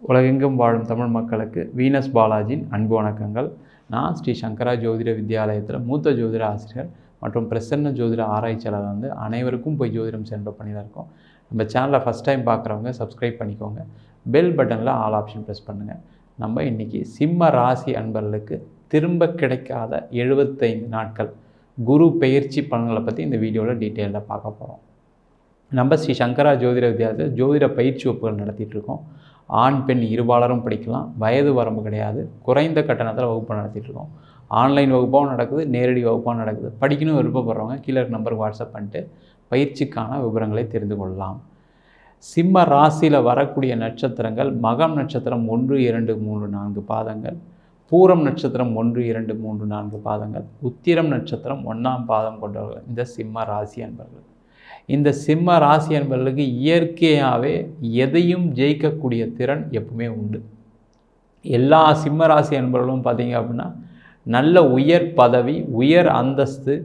உலகெங்கும் வாழும் தமிழ் மக்களுக்கு வீனஸ் பாலாஜியின் அன்பு வணக்கங்கள். நான் ஸ்ரீ சங்கரா ஜோதிட வித்யாலயத்தில் மூத்த ஜோதிட ஆசிரியர் மற்றும் பிரசன்ன ஜோதிட ஆராய்ச்சியாளர் அனைவருக்கும் போய் ஜோதிடம் சென்ற பண்ணி தான் இருக்கோம். நம்ம சேனலை ஃபஸ்ட் டைம் பார்க்குறவங்க சப்ஸ்கிரைப் பண்ணிக்கோங்க. பெல் பட்டனில் ஆல் ஆப்ஷன் ப்ரெஸ் பண்ணுங்கள். நம்ம இன்றைக்கி சிம்ம ராசி அன்பர்களுக்கு திரும்ப கிடைக்காத 75 நாட்கள் குரு பெயர்ச்சி பலன்களை பற்றி இந்த வீடியோவில் டீட்டெயிலாக பார்க்க போகிறோம். நம்ம ஸ்ரீ சங்கரா ஜோதிட வித்யாலயத்தில் ஜோதிட பயிற்சி வகுப்புகள் நடத்திட்டுருக்கோம். ஆண் பெண் இருபாலரும் படிக்கலாம். வயது வரம்பு கிடையாது. குறைந்த கட்டணத்தில் வகுப்பு நடத்திட்டுருக்கோம். ஆன்லைன் வகுப்பாகவும் நடக்குது, நேரடி வகுப்பாகவும் நடக்குது. படிக்கணும் விருப்பப்படுறவங்க கீழே நம்பருக்கு வாட்ஸ்அப் பண்ணிட்டு பயிற்சிக்கான விவரங்களை தெரிந்து கொள்ளலாம். சிம்ம ராசியில் வரக்கூடிய நட்சத்திரங்கள் மகம் நட்சத்திரம் 1, 2, 3, 4 பாதங்கள், பூரம் நட்சத்திரம் 1, 2, 3, 4 பாதங்கள், உத்திரம் நட்சத்திரம் 1ஆம் பாதம் கொண்டவர்கள் இந்த சிம்ம ராசி அன்பர்கள். இந்த சிம்ம ராசி அன்பர்களுக்கு இயற்கையாகவே எதையும் ஜெயிக்கக்கூடிய திறன் எப்பவுமே உண்டு. எல்லா சிம்ம ராசி அன்பர்களும் பார்த்தீங்க அப்படின்னா நல்ல உயர் பதவி, உயர் அந்தஸ்து,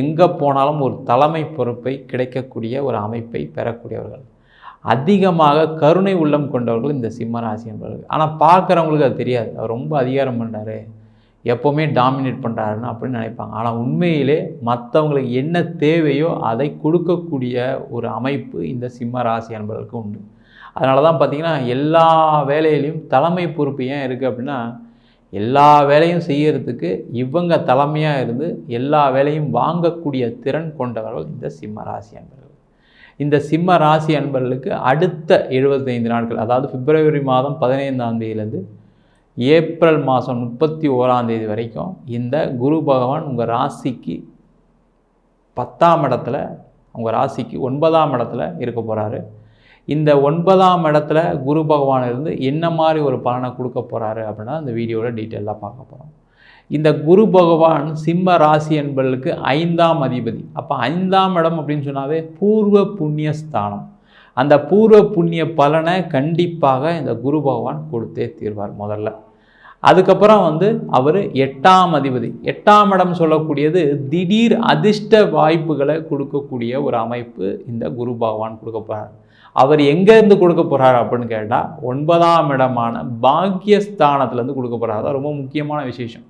எங்கே போனாலும் ஒரு தலைமை பொறுப்பை கிடைக்கக்கூடிய ஒரு அமைப்பை பெறக்கூடியவர்கள். அதிகமாக கருணை உள்ளம் கொண்டவர்கள் இந்த சிம்ம ராசி அன்பர்கள். ஆனால் பார்க்குறவங்களுக்கு அது தெரியாது. அவர் ரொம்ப அதிகாரம் பண்ணுறாரு, எப்போவுமே டாமினேட் பண்ணுறாருன்னு அப்படின்னு நினைப்பாங்க. ஆனால் உண்மையிலே மற்றவங்களுக்கு என்ன தேவையோ அதை கொடுக்கக்கூடிய ஒரு அமைப்பு இந்த சிம்ம ராசி அன்பர்களுக்கு உண்டு. அதனால தான் பார்த்திங்கன்னா எல்லா வேலையிலையும் தலைமை பொறுப்பு ஏன் இருக்குது அப்படின்னா, எல்லா வேலையும் செய்கிறதுக்கு இவங்க தலைமையாக இருந்து எல்லா வேலையும் வாங்கக்கூடிய திறன் கொண்டவர்கள் இந்த சிம்ம ராசி அன்பர்கள். இந்த சிம்ம ராசி அன்பர்களுக்கு அடுத்த 75 நாட்கள், அதாவது பிப்ரவரி மாதம் 15ஆம் தேதியிலேருந்து ஏப்ரல் மாதம் 31ஆம் தேதி வரைக்கும் இந்த குரு பகவான் உங்கள் ராசிக்கு 10ஆம் இடத்துல, உங்கள் ராசிக்கு 9ஆம் இடத்துல இருக்க போகிறாரு. இந்த 9ஆம் இடத்துல குரு பகவான் இருந்து என்ன மாதிரி ஒரு பலனை கொடுக்க போகிறாரு அப்படின்னா இந்த வீடியோவில் டீட்டெயிலாக பார்க்க போகிறோம். இந்த குரு பகவான் சிம்ம ராசி என்பவர்களுக்கு 5ஆம் அதிபதி. அப்போ 5ஆம் இடம் அப்படின்னு சொன்னாவே பூர்வ புண்ணிய ஸ்தானம். அந்த பூர்வ புண்ணிய பலனை கண்டிப்பாக இந்த குரு பகவான் கொடுத்தே தீர்வார் முதல்ல. அதுக்கப்புறம் அவர் 8ஆம் அதிபதி. 8ஆம் இடம் சொல்லக்கூடியது திடீர் அதிர்ஷ்ட வாய்ப்புகளை கொடுக்கக்கூடிய ஒரு அமைப்பு இந்த குரு பகவான் கொடுக்க போகிறார். அவர் எங்கேருந்து கொடுக்க போகிறார் அப்படின்னு கேட்டால் 9ஆம் இடமான பாக்கியஸ்தானத்துலேருந்து கொடுக்க போகிறார். அதான் ரொம்ப முக்கியமான விசேஷம்.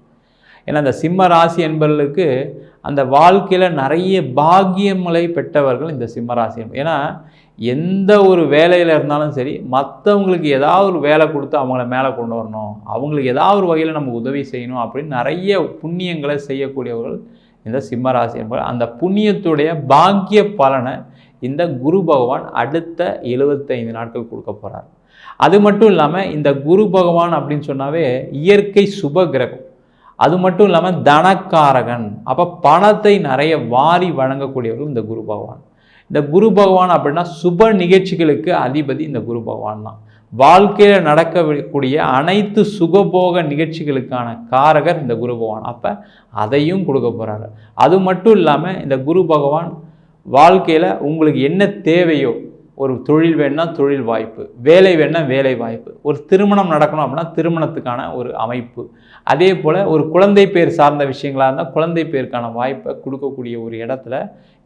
ஏன்னா இந்த சிம்ம ராசி என்பவர்களுக்கு அந்த வாழ்க்கையில் நிறைய பாக்கியங்களை பெற்றவர்கள் இந்த சிம்ம ராசி. ஏன்னா எந்த ஒரு வேலையில் இருந்தாலும் சரி, மற்றவங்களுக்கு ஏதாவது ஒரு வேலை கொடுத்து அவங்கள மேலே கொண்டு வரணும், அவங்களுக்கு ஏதாவது ஒரு வகையில் நம்ம உதவி செய்யணும் அப்படின்னு நிறைய புண்ணியங்களை செய்யக்கூடியவர்கள் இந்த சிம்ம ராசி என்பவர்கள். அந்த புண்ணியத்துடைய பாக்கிய பலனை இந்த குரு பகவான் அடுத்த 75 நாட்கள் கொடுக்க போகிறார். அது மட்டும் இல்லாமல் இந்த குரு பகவான் அப்படின்னு சொன்னாவே இயற்கை சுப கிரகம். அது மட்டும் இல்லாமல் தனக்காரகன். அப்போ பணத்தை நிறைய வாரி வழங்கக்கூடியவர்கள் இந்த குரு பகவான். இந்த குரு பகவான் அப்படின்னா சுப நிகழ்ச்சிகளுக்கு அதிபதி இந்த குரு பகவான் தான். வாழ்க்கையில் நடக்கக்கூடிய அனைத்து சுகபோக நிகழ்ச்சிகளுக்கான காரகர் இந்த குரு பகவான். அப்போ அதையும் கொடுக்க போகிறாரு. அது மட்டும் இல்லாமல் இந்த குரு பகவான் வாழ்க்கையில் உங்களுக்கு என்ன தேவையோ, ஒரு தொழில் வேணும்னா தொழில் வாய்ப்பு, வேலை வேணும்னா வேலை வாய்ப்பு, ஒரு திருமணம் நடக்கணும் அப்படின்னா திருமணத்துக்கான ஒரு அமைப்பு, அதே போல் ஒரு குழந்தை பேர் சார்ந்த விஷயங்களாக இருந்தால் குழந்தை பேருக்கான வாய்ப்பை கொடுக்கக்கூடிய ஒரு இடத்துல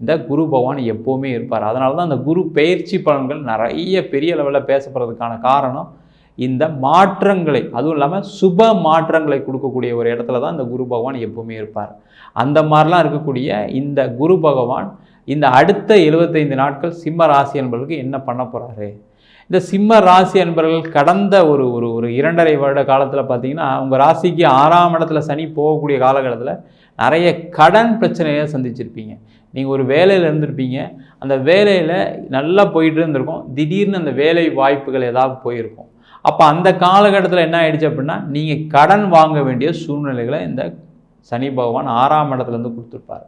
இந்த குரு பகவான் எப்போவுமே இருப்பார். அதனால தான் அந்த குரு பெயர்ச்சி பலன்கள் நிறைய பெரிய லெவலில் பேசப்படுறதுக்கான காரணம் இந்த மாற்றங்களை, அதுவும் இல்லாமல் சுப மாற்றங்களை கொடுக்கக்கூடிய ஒரு இடத்துல தான் இந்த குரு பகவான் எப்போவுமே இருப்பார். அந்த மாதிரிலாம் இருக்கக்கூடிய இந்த குரு பகவான் இந்த அடுத்த 75 நாட்கள் சிம்ம ராசி என்பவர்களுக்கு என்ன பண்ண போகிறாரு? இந்த சிம்ம ராசி என்பவர்கள் கடந்த ஒரு 2.5 வருட காலத்தில் பார்த்தீங்கன்னா உங்கள் ராசிக்கு 6ஆம் இடத்துல சனி போகக்கூடிய காலகட்டத்தில் நிறைய கடன் பிரச்சனையை சந்திச்சிருப்பீங்க. நீங்கள் ஒரு வேலையில் இருந்திருப்பீங்க, அந்த வேலையில் நல்லா போயிட்டு இருந்திருக்கும், திடீர்னு அந்த வேலை வாய்ப்புகள் ஏதாவது போயிருக்கும். அப்போ அந்த காலகட்டத்தில் என்ன ஆயிடுச்சு அப்படின்னா நீங்கள் கடன் வாங்க வேண்டிய சூழ்நிலைகளை இந்த சனி பகவான் 6ஆம் இடத்துலேருந்து கொடுத்துருப்பார்.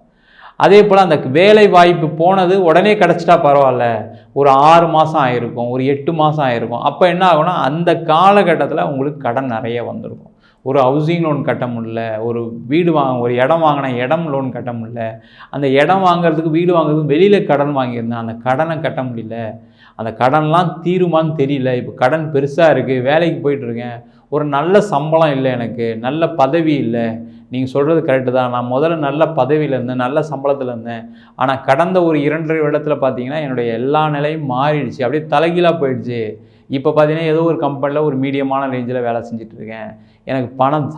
அதே போல் அந்த வேலை வாய்ப்பு போனது உடனே கிடச்சிட்டா பரவாயில்ல, ஒரு 6 மாதம் ஆகிருக்கும், ஒரு 8 மாதம் ஆகிருக்கும். அப்போ என்ன ஆகும்னா அந்த காலகட்டத்தில் உங்களுக்கு கடன் நிறைய வந்திருக்கும். ஒரு ஹவுசிங் லோன் கட்ட முடியல, ஒரு வீடு ஒரு இடம் வாங்கின இடம் லோன் கட்ட முடியல, அந்த இடம் வாங்குறதுக்கு வீடு வாங்குறதுக்கு வெளியில் கடன் வாங்கியிருந்தேன், அந்த கடனை கட்ட முடியல, அந்த கடன்லாம் தீருமான்னு தெரியல, இப்போ கடன் பெருசாக இருக்குது, வேலைக்கு போயிட்டுருக்கேன், ஒரு நல்ல சம்பளம் இல்லை, எனக்கு நல்ல பதவி இல்லை. நீங்கள் சொல்கிறது கரெக்டு தான், நான் முதல்ல நல்ல பதவியில் இருந்தேன், நல்ல சம்பளத்தில் இருந்தேன், ஆனால் கடந்த ஒரு 2.5 வருடத்தில் பார்த்தீங்கன்னா என்னுடைய எல்லா நிலையும் மாறிடுச்சு, அப்படியே தலைகீழாக போயிடுச்சு, இப்போ பார்த்தீங்கன்னா ஏதோ ஒரு கம்பெனியில் ஒரு மீடியமான ரேஞ்சில் வேலை செஞ்சிட்ருக்கேன், எனக்கு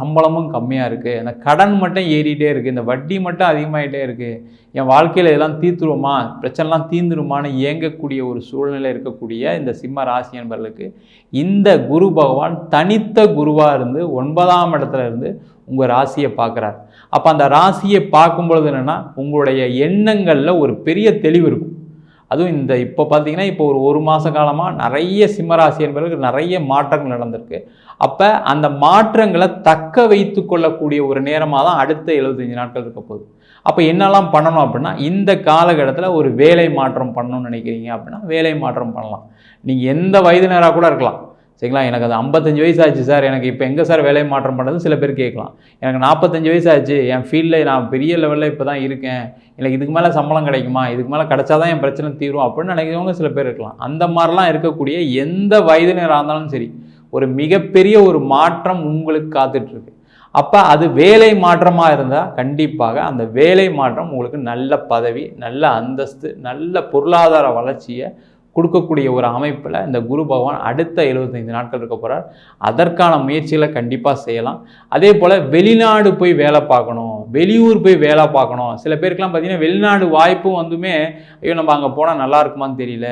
சம்பளமும் கம்மியாக இருக்குது, அந்த கடன் மட்டும் ஏறிட்டே இருக்குது, இந்த வட்டி மட்டும் அதிகமாகிட்டே இருக்குது, என் வாழ்க்கையில் இதெல்லாம் தீர்த்துருவோமா, பிரச்சனைலாம் தீர்ந்துருமான்னு இயங்கக்கூடிய ஒரு சூழ்நிலை இருக்கக்கூடிய இந்த சிம்ம ராசி என்பவர்களுக்கு இந்த குரு பகவான் தனித்த குருவாக இருந்து 9ஆம் இடத்துல இருந்து உங்கள் ராசியை பார்க்குறார். அப்போ அந்த ராசியை பார்க்கும் பொழுது என்னென்னா உங்களுடைய எண்ணங்களில் ஒரு பெரிய தெளிவு இருக்கும். அதுவும் இந்த இப்போ பார்த்தீங்கன்னா இப்போ ஒரு மாத காலமாக நிறைய சிம்மராசி என்பவர்களுக்கு நிறைய மாற்றங்கள் நடந்திருக்கு. அப்போ அந்த மாற்றங்களை தக்க வைத்து கொள்ளக்கூடிய ஒரு நேரமாக தான் அடுத்த 75 நாட்கள் இருக்க போகுது. அப்போ என்னெல்லாம் பண்ணணும் அப்படின்னா, இந்த காலகட்டத்தில் ஒரு வேலை மாற்றம் பண்ணணும்னு நினைக்கிறீங்க அப்படின்னா வேலை மாற்றம் பண்ணலாம். நீங்கள் எந்த வயதினராக கூட இருக்கலாம், சரிங்களா. எனக்கு அது 55 வயசு ஆச்சு சார், எனக்கு இப்போ எங்கே சார் வேலை மாற்றம் பண்ணுறது சில பேர் கேட்கலாம். எனக்கு 45 வயசு ஆச்சு, என் ஃபீல்டில் நான் பெரிய லெவலில் இப்போ தான் இருக்கேன், எனக்கு இதுக்கு மேலே சம்பளம் கிடைக்குமா, இதுக்கு மேலே கிடைச்சா தான் என் பிரச்சனை தீரும் அப்படின்னு நினைக்கிறவங்க சில பேர் இருக்கலாம். அந்த மாதிரிலாம் இருக்கக்கூடிய எந்த வயதினராக இருந்தாலும் சரி, ஒரு மிகப்பெரிய ஒரு மாற்றம் உங்களுக்கு காத்துட்ருக்கு. அப்போ அது வேலை மாற்றமாக இருந்தால் கண்டிப்பாக அந்த வேலை மாற்றம் உங்களுக்கு நல்ல பதவி, நல்ல அந்தஸ்து, நல்ல பொருளாதார வளர்ச்சியை கொடுக்கக்கூடிய ஒரு அமைப்பில் இந்த குரு பகவான் அடுத்த 75 நாட்கள் இருக்க போகிறார். அதற்கான முயற்சிகளை கண்டிப்பாக செய்யலாம். அதே போல் வெளிநாடு போய் வேலை பார்க்கணும், வெளியூர் போய் வேலை பார்க்கணும். சில பேருக்குலாம் பார்த்திங்கன்னா வெளிநாடு வாய்ப்பும் வந்துமே, ஐயோ நம்ம அங்கே போனால் நல்லா இருக்குமான்னு தெரியல,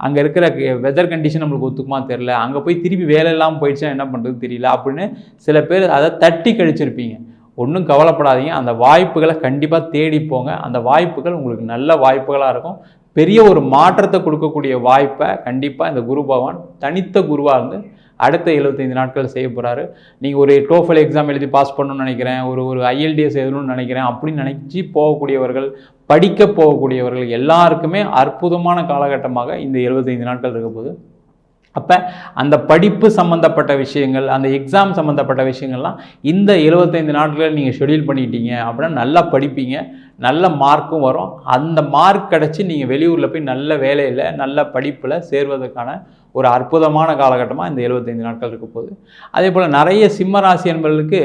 அங்கே இருக்கிற வெதர் கண்டிஷன் நம்மளுக்கு ஒத்துக்குமா தெரியல, அங்கே போய் திருப்பி வேலை இல்லாமல் போயிடுச்சுன்னா என்ன பண்ணுறது தெரியல அப்படின்னு சில பேர் அதை தட்டி கழிச்சிருப்பீங்க. ஒன்றும் கவலைப்படாதீங்க, அந்த வாய்ப்புகளை கண்டிப்பாக தேடி போங்க. அந்த வாய்ப்புகள் உங்களுக்கு நல்ல வாய்ப்புகளாக இருக்கும். பெரிய ஒரு மாற்றத்தை கொடுக்கக்கூடிய வாய்ப்பை கண்டிப்பாக இந்த குரு பகவான் தனித்த குருவாக இருந்து அடுத்த 75 நாட்கள் செய்ய போகிறாரு. நீங்கள் ஒரு டோஃபல் எக்ஸாம் எழுதி பாஸ் பண்ணணும்னு நினைக்கிறேன், ஒரு IELTS எழுதணும்னு நினைக்கிறேன் அப்படின்னு நினச்சி போகக்கூடியவர்கள், படிக்க போகக்கூடியவர்கள் எல்லாருக்குமே அற்புதமான காலகட்டமாக இந்த 75 நாட்கள் இருக்க போகுது. அப்போ அந்த படிப்பு சம்மந்தப்பட்ட விஷயங்கள், அந்த எக்ஸாம் சம்மந்தப்பட்ட விஷயங்கள்லாம் இந்த 75 நாட்களில் நீங்கள் ஷெடியூல் பண்ணிட்டீங்க அப்படின்னா நல்லா படிப்பீங்க, நல்ல மார்க்கும் வரும். அந்த மார்க் கிடச்சி நீங்கள் வெளியூரில் போய் நல்ல வேலையில் நல்ல படிப்பில் சேர்வதற்கான ஒரு அற்புதமான காலகட்டமாக இந்த 75 நாட்கள் இருக்க போகுது. அதே போல் நிறைய சிம்மராசி என்பவர்களுக்கு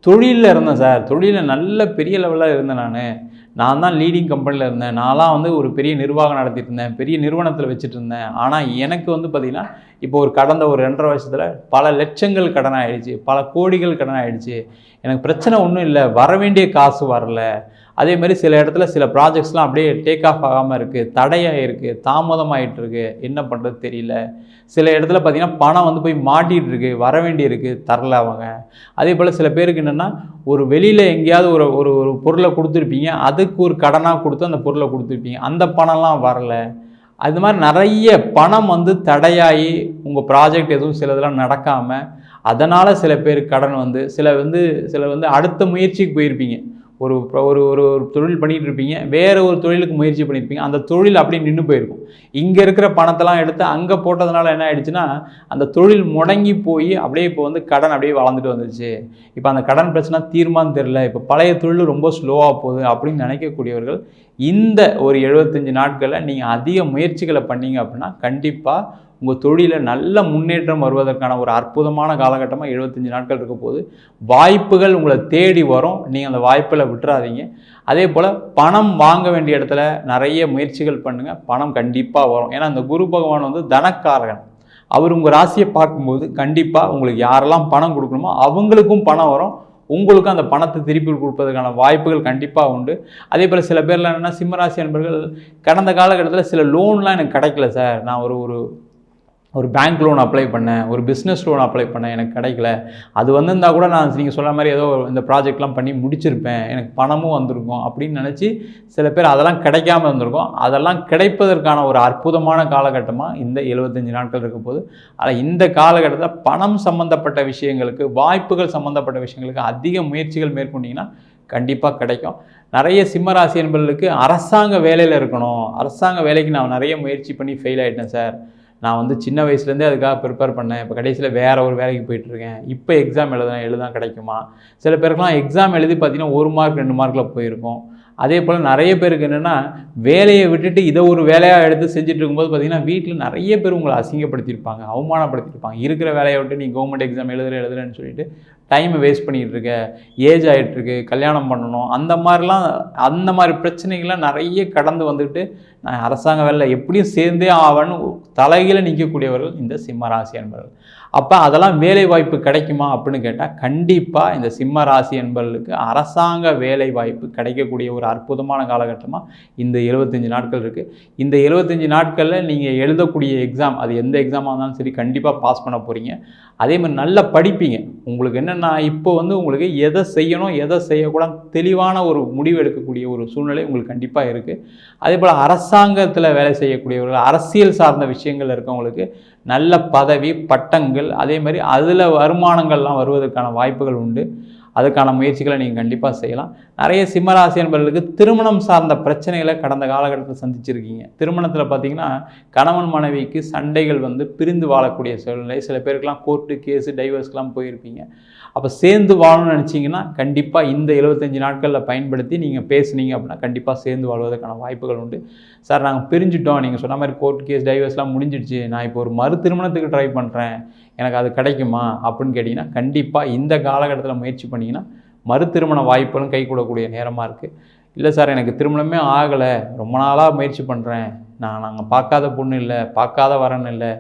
தொழிலில் இருந்தேன் சார், தொழிலில் நல்ல பெரிய லெவலில் இருந்தேன், நான் தான் லீடிங் கம்பெனியில் இருந்தேன், நான்லாம் வந்து ஒரு பெரிய நிர்வாகம் நடத்திட்டு இருந்தேன், பெரிய நிறுவனத்தில் வச்சுட்டு இருந்தேன், ஆனால் எனக்கு வந்து பார்த்திங்கன்னா இப்போ கடந்த ஒரு 2.5 வருஷத்தில் பல லட்சங்கள் கடன் ஆகிடுச்சு, பல கோடிகள் கடன் ஆகிடுச்சு, எனக்கு பிரச்சனை ஒன்றும் இல்லை, வர வேண்டிய காசு வரல. அதே மாதிரி சில இடத்துல சில ப்ராஜெக்ட்ஸ்லாம் அப்படியே டேக் ஆஃப் ஆகாமல் இருக்குது, தடையாக இருக்குது, தாமதமாகிட்டு இருக்குது, என்ன பண்ணுறது தெரியல. சில இடத்துல பார்த்திங்கன்னா பணம் வந்து போய் மாட்டிகிட்டு இருக்குது, வர வேண்டி இருக்குது, தரல அவங்க. அதே போல் சில பேருக்கு என்னென்னா ஒரு வெளியில் எங்கேயாவது ஒரு ஒரு பொருளை கொடுத்துருப்பீங்க, அதுக்கு ஒரு கடனாக கொடுத்து அந்த பொருளை கொடுத்துருப்பீங்க, அந்த பணம்லாம் வரலை. அது மாதிரி நிறைய பணம் வந்து தடையாகி உங்கள் ப்ராஜெக்ட் எதுவும் சிலதெல்லாம் நடக்காமல் அதனால் சில பேருக்கு கடன் வந்து சில வந்து அடுத்த முயற்சிக்கு போயிருப்பீங்க. ஒரு ஒரு ஒரு தொழில் பண்ணிகிட்டு இருப்பீங்க, வேறு ஒரு தொழிலுக்கு முயற்சி பண்ணியிருப்பீங்க, அந்த தொழில் அப்படியே நின்று போயிருக்கும். இங்கே இருக்கிற பணத்தெல்லாம் எடுத்து அங்கே போட்டதுனால என்ன ஆகிடுச்சுன்னா அந்த தொழில் முடங்கி போய் அப்படியே இப்போ வந்து கடன் அப்படியே வளர்ந்துட்டு வந்துருச்சு. இப்போ அந்த கடன் பிரச்சனை தீர்மானம் தெரில, இப்போ பழைய தொழில் ரொம்ப ஸ்லோவாக போகுது அப்படின்னு நினைக்கக்கூடியவர்கள் இந்த ஒரு 75 நாட்களில் நீங்கள் அதிக முயற்சிகளை பண்ணீங்க அப்படின்னா கண்டிப்பாக உங்கள் தொழிலில் நல்ல முன்னேற்றம் வருவதற்கான ஒரு அற்புதமான காலகட்டமாக 75 நாட்கள் இருக்க போது. வாய்ப்புகள் உங்களை தேடி வரும், நீங்கள் அந்த வாய்ப்பில் விட்டுறாதீங்க. அதே போல் பணம் வாங்க வேண்டிய இடத்துல நிறைய முயற்சிகள் பண்ணுங்கள், பணம் கண்டிப்பாக வரும். ஏன்னா இந்த குரு பகவான் வந்து தனக்காரகன், அவர் உங்கள் ராசியை பார்க்கும்போது கண்டிப்பாக உங்களுக்கு யாரெல்லாம் பணம் கொடுக்கணுமோ அவங்களுக்கும் பணம் வரும், உங்களுக்கும் அந்த பணத்தை திருப்பி கொடுப்பதற்கான வாய்ப்புகள் கண்டிப்பாக உண்டு. அதே போல் சில பேர்லாம் என்னென்னா சிம்மராசி நண்பர்கள் கடந்த காலகட்டத்தில் சில லோன்லாம் எனக்கு கிடைக்கல சார், நான் ஒரு பேங்க் லோன் அப்ளை பண்ணேன், ஒரு பிஸ்னஸ் லோன் அப்ளை பண்ணேன், எனக்கு கிடைக்கல, அது வந்திருந்தால் கூட நான் நீங்கள் சொல்கிற மாதிரி ஏதோ இந்த ப்ராஜெக்ட்லாம் பண்ணி முடிச்சிருப்பேன், எனக்கு பணமும் வந்திருக்கும் அப்படின்னு நினச்சி சில பேர் அதெல்லாம் கிடைக்காமல் இருந்திருக்கும். அதெல்லாம் கிடைப்பதற்கான ஒரு அற்புதமான காலகட்டமாக இந்த 75 நாட்கள் இருக்க போது. ஆனால் இந்த காலகட்டத்தில் பணம் சம்மந்தப்பட்ட விஷயங்களுக்கு, வாய்ப்புகள் சம்மந்தப்பட்ட விஷயங்களுக்கு அதிக முயற்சிகள் மேற்கொண்டிங்கன்னா கண்டிப்பாக கிடைக்கும். நிறைய சிம்மராசி என்பவர்களுக்கு அரசாங்க வேலையில் இருக்கணும், அரசாங்க வேலைக்கு நான் நிறைய முயற்சி பண்ணி ஃபெயில் ஆகிட்டேன் சார், நான் வந்து சின்ன வயசுலேருந்தே அதுக்காக ப்ரிப்பேர் பண்ணேன், இப்போ கடைசியில் வேறு ஒரு வேலைக்கு போயிட்டுருக்கேன், இப்போ எக்ஸாம் எழுதான் கிடைக்குமா. சில பேருக்குலாம் எக்ஸாம் எழுதி பார்த்திங்கன்னா 1 மார்க் 2 மார்க்கில் போயிருக்கும். அதே போல் நிறைய பேருக்கு என்னென்னா வேலையை விட்டுட்டு இதை ஒரு வேலையாக எடுத்து செஞ்சுட்டு இருக்கும்போது பார்த்திங்கன்னா வீட்டில் நிறைய பேர் உங்களை அசிங்கப்படுத்தியிருப்பாங்க, அவமானப்படுத்தியிருப்பாங்க. இருக்கிற வேலையை விட்டு நீ கவர்மெண்ட் எக்ஸாம் எழுதுறேன்னு சொல்லிட்டு டைமை வேஸ்ட் பண்ணிகிட்டு இருக்க, ஏஜ் ஆகிட்டுருக்கு, கல்யாணம் பண்ணணும், அந்த மாதிரி பிரச்சனைகள்லாம் நிறைய கடந்து வந்துட்டு நான் அரசாங்க வேலை எப்படியும் சேர்ந்தே ஆவேன்னு தலைகீழ நிற்கக்கூடியவர்கள் இந்த சிம்ம ராசி என்பவர்கள். அப்போ அதெல்லாம் வேலை வாய்ப்பு கிடைக்குமா அப்படின்னு கேட்டால் கண்டிப்பாக இந்த சிம்ம ராசி என்பவர்களுக்கு அரசாங்க வேலை வாய்ப்பு கிடைக்கக்கூடிய ஒரு அற்புதமான காலகட்டமாக இந்த 75 நாட்கள் இருக்குது. இந்த 75 நாட்களில் நீங்கள் எழுதக்கூடிய எக்ஸாம், அது எந்த எக்ஸாமாக இருந்தாலும் சரி, கண்டிப்பாக பாஸ் பண்ண போகிறீங்க. அதே மாதிரி நல்லா படிப்பீங்க. உங்களுக்கு என்னென்னா இப்போ உங்களுக்கு எதை செய்யணும் எதை செய்யக்கூடாது தெளிவான ஒரு முடிவு எடுக்கக்கூடிய ஒரு சூழ்நிலை உங்களுக்கு கண்டிப்பாக இருக்குது. அதே போல் அரசாங்கத்தில் வேலை செய்யக்கூடியவர்கள், அரசியல் சார்ந்த விஷயங்கள் இருக்கவங்களுக்கு நல்ல பதவி, பட்டங்கள், அதே மாதிரி அதில் வருமானங்கள்லாம் வருவதற்கான வாய்ப்புகள் உண்டு. அதுக்கான முயற்சிகளை நீங்கள் கண்டிப்பாக செய்யலாம். நிறைய சிம்மராசி என்பவர்களுக்கு திருமணம் சார்ந்த பிரச்சனைகளை கடந்த காலகட்டத்தில் சந்திச்சிருக்கீங்க. திருமணத்தில் பார்த்தீங்கன்னா கணவன் மனைவிக்கு சண்டைகள் பிரிந்து வாழக்கூடிய சூழ்நிலை, சில பேருக்கெல்லாம் கோர்ட்டு கேஸு டைவர்ஸ்க்கெலாம் போயிருப்பீங்க. அப்போ சேர்ந்து வாழணும்னு நினச்சிங்கன்னா கண்டிப்பாக இந்த 75 நாட்களில் பயன்படுத்தி நீங்கள் பேசுனீங்க அப்படின்னா கண்டிப்பாக சேர்ந்து வாழ்வதற்கான வாய்ப்புகள் உண்டு. சார் நாங்கள் பிரிஞ்சுட்டோம், நீங்கள் சொன்ன மாதிரி கோர்ட் கேஸ் டைவர்ஸ்லாம் முடிஞ்சிடுச்சு, நான் இப்போ ஒரு மறு திருமணத்துக்கு ட்ரை பண்ணுறேன், எனக்கு அது கிடைக்குமா அப்படின்னு கேட்டிங்கன்னா கண்டிப்பாக இந்த காலகட்டத்தில் முயற்சி பண்ணிங்கன்னா மறு திருமண வாய்ப்புகளும் கை கூடக்கூடிய நேரமாக இருக்குது. இல்லை சார் எனக்கு திருமணமே ஆகலை, ரொம்ப நாளாக முயற்சி பண்ணுறேன், நாங்கள் பார்க்காத பொண்ணு இல்லை, பார்க்காத வரன் இல்லை,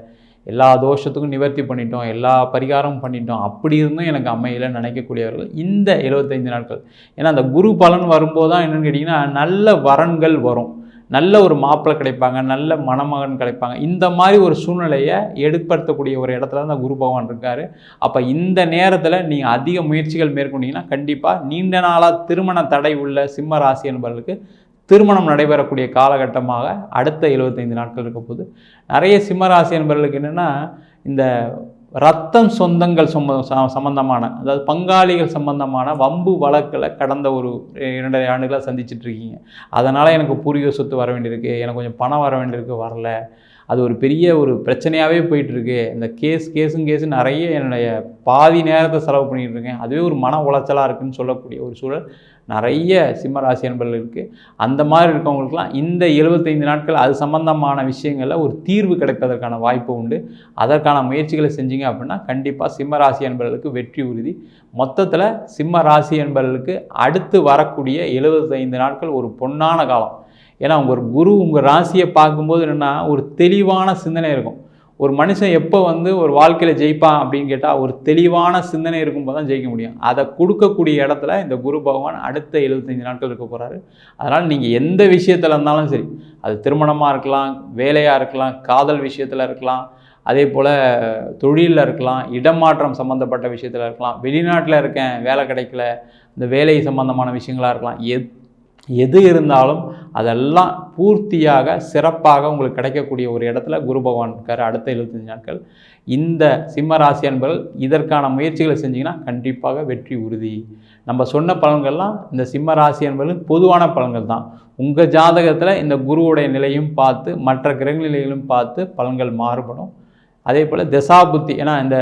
எல்லா தோஷத்துக்கும் நிவர்த்தி பண்ணிட்டோம், எல்லா பரிகாரமும் பண்ணிட்டோம், அப்படி இருந்தும் எனக்கு அமையலை நினைக்கக்கூடியவர்கள் இந்த 75 நாட்கள். ஏன்னா அந்த குரு பலன் வரும்போது தான் என்னென்னு கேட்டிங்கன்னா நல்ல வரன்கள் வரும், நல்ல ஒரு மாப்பிள்ளை கிடைப்பாங்க, நல்ல மணமகன் கிடைப்பாங்க. இந்த மாதிரி ஒரு சூழ்நிலையை ஏற்படுத்தக்கூடிய ஒரு இடத்துல தான் குரு பகவான் இருக்கார். அப்போ இந்த நேரத்தில் நீங்கள் அதிக முயற்சிகள் மேற்கொண்டீங்கன்னா கண்டிப்பாக நீண்ட நாளாக திருமண தடை உள்ள சிம்ம ராசி என்பவர்களுக்கு திருமணம் நடைபெறக்கூடிய காலகட்டமாக அடுத்த 75 நாட்கள் இருக்க போது. நிறைய சிம்மராசி என்பவர்களுக்கு என்னென்னா இந்த ரத்தம் சொந்தங்கள் சம்பந்தமான, அதாவது பங்காளிகள் சம்பந்தமான வம்பு வழக்கில் கடந்த ஒரு 2.5 ஆண்டுகளாக சந்திச்சிட்ருக்கீங்க. அதனால் எனக்கு பூர்வீக சொத்து வர வேண்டியிருக்கு, எனக்கு கொஞ்சம் பணம் வர வேண்டியிருக்கு, வரல, அது ஒரு பெரிய ஒரு பிரச்சனையாகவே போயிட்டுருக்கு, இந்த கேஸு நிறைய என்னுடைய பாதி நேரத்தை செலவு பண்ணிகிட்டு இருக்கேன், அதுவே ஒரு மன உளைச்சலாக இருக்குதுன்னு சொல்லக்கூடிய ஒரு சூழல் நிறைய சிம்மராசி என்பர்கள் இருக்குது. அந்த மாதிரி இருக்கவங்களுக்குலாம் இந்த 75 நாட்கள் அது சம்பந்தமான விஷயங்களில் ஒரு தீர்வு கிடைப்பதற்கான வாய்ப்பு உண்டு. அதற்கான முயற்சிகளை செஞ்சீங்க அப்படின்னா கண்டிப்பாக சிம்மராசி என்பர்களுக்கு வெற்றி உறுதி. மொத்தத்தில் சிம்ம ராசி என்பர்களுக்கு அடுத்து வரக்கூடிய 75 நாட்கள் ஒரு பொன்னான காலம். ஏன்னா ஒரு குரு உங்கள் ராசியை பார்க்கும்போது என்னென்னா ஒரு தெளிவான சிந்தனை இருக்கும். ஒரு மனுஷன் எப்போ ஒரு வாழ்க்கையில் ஜெயிப்பான் அப்படின்னு கேட்டால் ஒரு தெளிவான சிந்தனை இருக்கும்போது தான் ஜெயிக்க முடியும். அதை கொடுக்கக்கூடிய இடத்துல இந்த குரு பகவான் அடுத்த 75 நாட்கள் இருக்க போகிறாரு. அதனால் நீங்கள் எந்த விஷயத்தில் இருந்தாலும் சரி, அது திருமணமாக இருக்கலாம், வேலையாக இருக்கலாம், காதல் விஷயத்தில் இருக்கலாம், அதே போல் தொழிலில் இருக்கலாம், இடமாற்றம் சம்மந்தப்பட்ட விஷயத்தில் இருக்கலாம், வெளிநாட்டில் இருக்கேன் வேலை கிடைக்கல, இந்த வேலை சம்பந்தமான விஷயங்களாக இருக்கலாம், எது இருந்தாலும் அதெல்லாம் பூர்த்தியாக சிறப்பாக உங்களுக்கு கிடைக்கக்கூடிய ஒரு இடத்துல குரு பகவான் இருக்கார் அடுத்த 75 நாட்கள். இந்த சிம்ம ராசி என்பவர்கள் இதற்கான முயற்சிகளை செஞ்சிங்கன்னா கண்டிப்பாக வெற்றி உறுதி. நம்ம சொன்ன பலன்கள்லாம் இந்த சிம்ம ராசி என்பவர்கள் பொதுவான பலன்கள் தான். உங்கள் ஜாதகத்தில் இந்த குருவுடைய நிலையும் பார்த்து மற்ற கிரக நிலைகளும் பார்த்து பலன்கள் மாறுபடும். அதே போல் தசாபுத்தி, ஏன்னா இந்த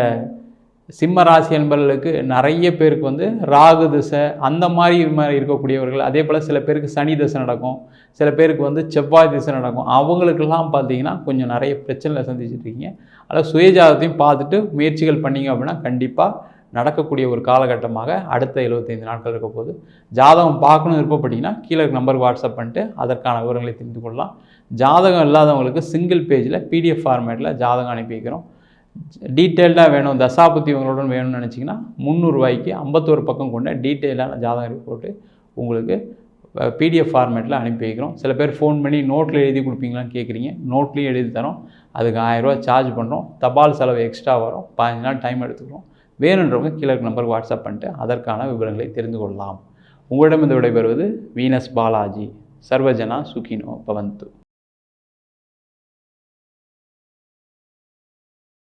சிம்ம ராசி என்பவர்களுக்கு நிறைய பேருக்கு ராகு திசை அந்த மாதிரி இருக்கக்கூடியவர்கள், அதே போல் சில பேருக்கு சனி திசை நடக்கும், சில பேருக்கு செவ்வாய் திசை நடக்கும். அவங்களுக்கெல்லாம் பார்த்தீங்கன்னா கொஞ்சம் நிறைய பிரச்சனைகளை சந்திச்சுட்ருக்கீங்க. அதில் சுயஜாதத்தையும் பார்த்துட்டு முயற்சிகள் பண்ணிங்க அப்படின்னா கண்டிப்பாக நடக்கக்கூடிய ஒரு காலகட்டமாக அடுத்த 75 நாட்கள் இருக்க போது. ஜாதகம் பார்க்கணும் விருப்பப்பட்டீங்கன்னா கீழே நம்பருக்கு வாட்ஸ்அப் பண்ணிட்டு அதற்கான விவரங்களை தெரிந்து கொள்ளலாம். ஜாதகம் இல்லாதவங்களுக்கு சிங்கிள் பேஜில் PDF ஃபார்மேட்டில் ஜாதகம் அனுப்பி வைக்கிறோம். டீட்டெயில்டாக வேணும், தசாபுத்தி உங்களுடன் வேணும்னு நினச்சிங்கன்னா 300 ரூபாய்க்கு 51 பக்கம் கொண்ட டீட்டெயிலான ஜாதகம் ரிப்போர்ட்டு உங்களுக்கு PDF ஃபார்மேட்டில் அனுப்பி வைக்கிறோம். சில பேர் ஃபோன் பண்ணி நோட்டில் எழுதி கொடுப்பீங்களான்னு கேட்குறீங்க. நோட்லேயும் எழுதி தரோம். அதுக்கு 1000 ரூபா சார்ஜ் பண்ணுறோம். தபால் செலவு எக்ஸ்ட்ரா வரும். 15 நாள் டைம் எடுத்துக்கிறோம். வேணுன்றவங்க கீழே நம்பருக்கு வாட்ஸ்அப் பண்ணிட்டு அதற்கான விவரங்களை தெரிந்து கொள்ளலாம். உங்களிடம் விடைபெறுவது வீனஸ் பாலாஜி. சர்வஜனா சுகினோ பவந்து.